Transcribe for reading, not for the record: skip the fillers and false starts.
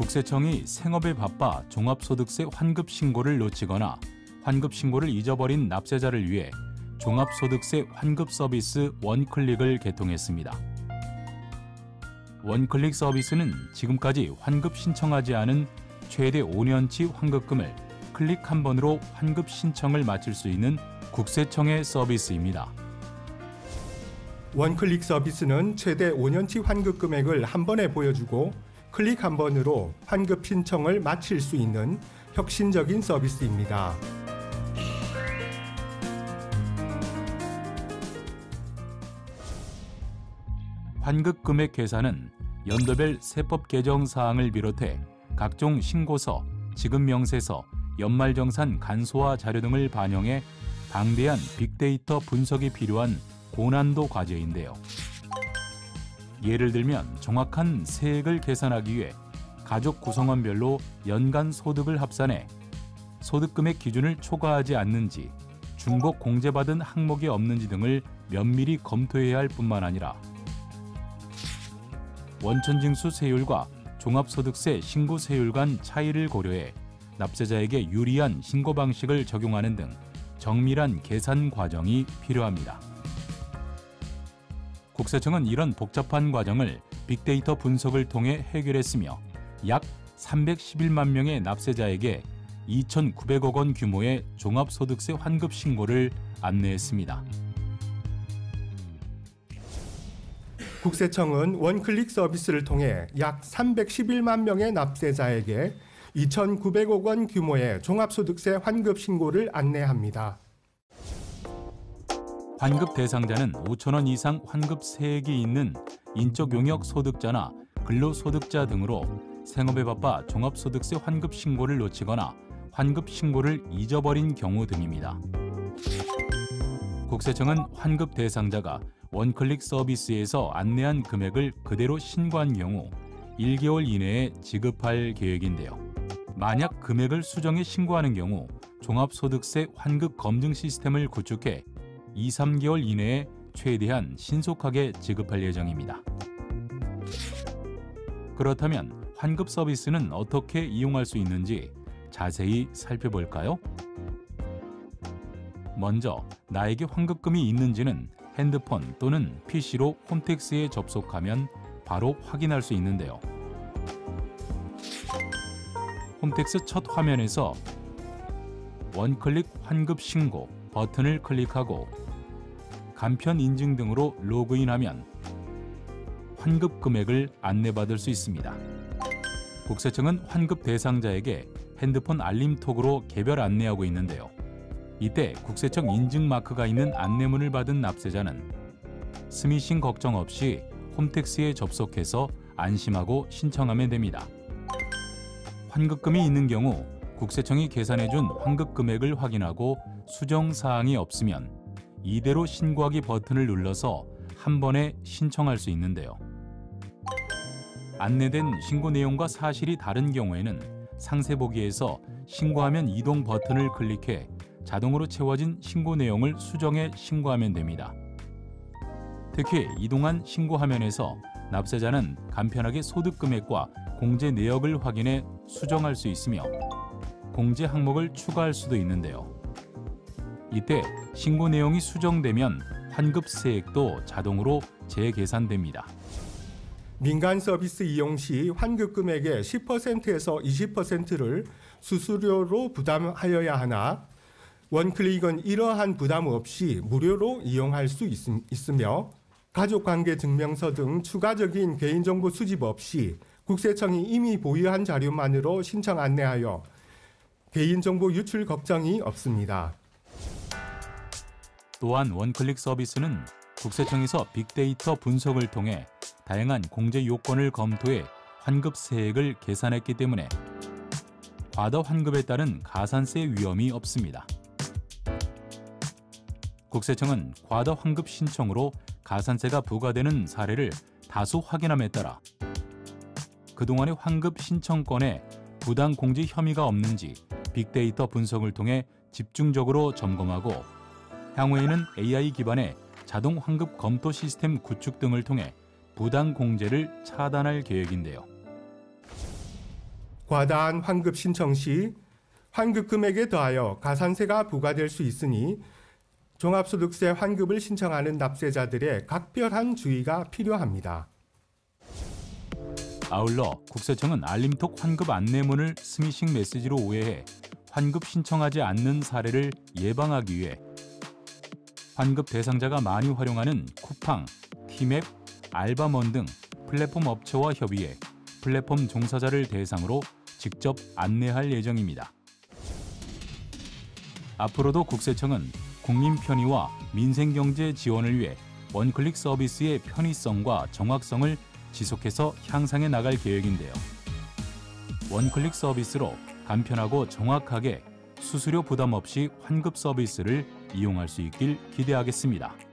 국세청이 생업에 바빠 종합소득세 환급 신고를 놓치거나 환급 신고를 잊어버린 납세자를 위해 종합소득세 환급 서비스 원클릭을 개통했습니다. 원클릭 서비스는 지금까지 환급 신청하지 않은 최대 5년치 환급금을 클릭 한 번으로 환급 신청을 마칠 수 있는 국세청의 서비스입니다. 원클릭 서비스는 최대 5년치 환급 금액을 한 번에 보여주고 클릭 한 번으로 환급 신청을 마칠 수 있는 혁신적인 서비스입니다. 환급 금액 계산은 연도별 세법 개정 사항을 비롯해 각종 신고서, 지급명세서, 연말정산 간소화 자료 등을 반영해 방대한 빅데이터 분석이 필요한 고난도 과제인데요. 예를 들면 정확한 세액을 계산하기 위해 가족 구성원별로 연간 소득을 합산해 소득금액 기준을 초과하지 않는지, 중복 공제받은 항목이 없는지 등을 면밀히 검토해야 할 뿐만 아니라 원천징수 세율과 종합소득세 신고 세율 간 차이를 고려해 납세자에게 유리한 신고 방식을 적용하는 등 정밀한 계산 과정이 필요합니다. 국세청은 이런 복잡한 과정을 빅데이터 분석을 통해 해결했으며 약 311만 명의 납세자에게 2,900억 원 규모의 종합소득세 환급 신고를 안내했습니다. 국세청은 원클릭 서비스를 통해 약 311만 명의 납세자에게 2,900억 원 규모의 종합소득세 환급 신고를 안내합니다. 환급 대상자는 5천 원 이상 환급 세액이 있는 인적 용역 소득자나 근로소득자 등으로 생업에 바빠 종합소득세 환급 신고를 놓치거나 환급 신고를 잊어버린 경우 등입니다. 국세청은 환급 대상자가 원클릭 서비스에서 안내한 금액을 그대로 신고한 경우 1개월 이내에 지급할 계획인데요. 만약 금액을 수정해 신고하는 경우 종합소득세 환급 검증 시스템을 구축해 2, 3개월 이내에 최대한 신속하게 지급할 예정입니다. 그렇다면 환급 서비스는 어떻게 이용할 수 있는지 자세히 살펴볼까요? 먼저 나에게 환급금이 있는지는 핸드폰 또는 PC로 홈택스에 접속하면 바로 확인할 수 있는데요. 홈택스 첫 화면에서 원클릭 환급 신고 버튼을 클릭하고 간편 인증 등으로 로그인하면 환급 금액을 안내받을 수 있습니다. 국세청은 환급 대상자에게 핸드폰 알림톡으로 개별 안내하고 있는데요. 이때 국세청 인증 마크가 있는 안내문을 받은 납세자는 스미싱 걱정 없이 홈택스에 접속해서 안심하고 신청하면 됩니다. 환급금이 있는 경우 국세청이 계산해준 환급 금액을 확인하고 수정 사항이 없으면 이대로 신고하기 버튼을 눌러서 한 번에 신청할 수 있는데요. 안내된 신고 내용과 사실이 다른 경우에는 상세 보기에서 신고하면 이동 버튼을 클릭해 자동으로 채워진 신고 내용을 수정해 신고하면 됩니다. 특히 이동한 신고 화면에서 납세자는 간편하게 소득 금액과 공제 내역을 확인해 수정할 수 있으며 공제 항목을 추가할 수도 있는데요. 이때 신고 내용이 수정되면 환급 세액도 자동으로 재계산됩니다. 민간 서비스 이용 시 환급 금액의 10%에서 20%를 수수료로 부담하여야 하나 원클릭은 이러한 부담 없이 무료로 이용할 수 있으며 가족관계 증명서 등 추가적인 개인정보 수집 없이 국세청이 이미 보유한 자료만으로 신청 안내하여 개인정보 유출 걱정이 없습니다. 또한 원클릭 서비스는 국세청에서 빅데이터 분석을 통해 다양한 공제 요건을 검토해 환급 세액을 계산했기 때문에 과다 환급에 따른 가산세 위험이 없습니다. 국세청은 과다 환급 신청으로 가산세가 부과되는 사례를 다수 확인함에 따라 그동안의 환급 신청건에 부당 공제 혐의가 없는지 빅데이터 분석을 통해 집중적으로 점검하고 향후에는 AI 기반의 자동 환급 검토 시스템 구축 등을 통해 부당 공제를 차단할 계획인데요. 과다한 환급 신청 시 환급 금액에 더하여 가산세가 부과될 수 있으니 종합소득세 환급을 신청하는 납세자들의 각별한 주의가 필요합니다. 아울러 국세청은 알림톡 환급 안내문을 스미싱 메시지로 오해해 환급 신청하지 않는 사례를 예방하기 위해 환급 대상자가 많이 활용하는 쿠팡, 티맵, 알바몬 등 플랫폼 업체와 협의해 플랫폼 종사자를 대상으로 직접 안내할 예정입니다. 앞으로도 국세청은 국민 편의와 민생경제 지원을 위해 원클릭 서비스의 편의성과 정확성을 지속해서 향상해 나갈 계획인데요. 원클릭 서비스로 간편하고 정확하게 수수료 부담 없이 환급 서비스를 이용할 수 있길 기대하겠습니다.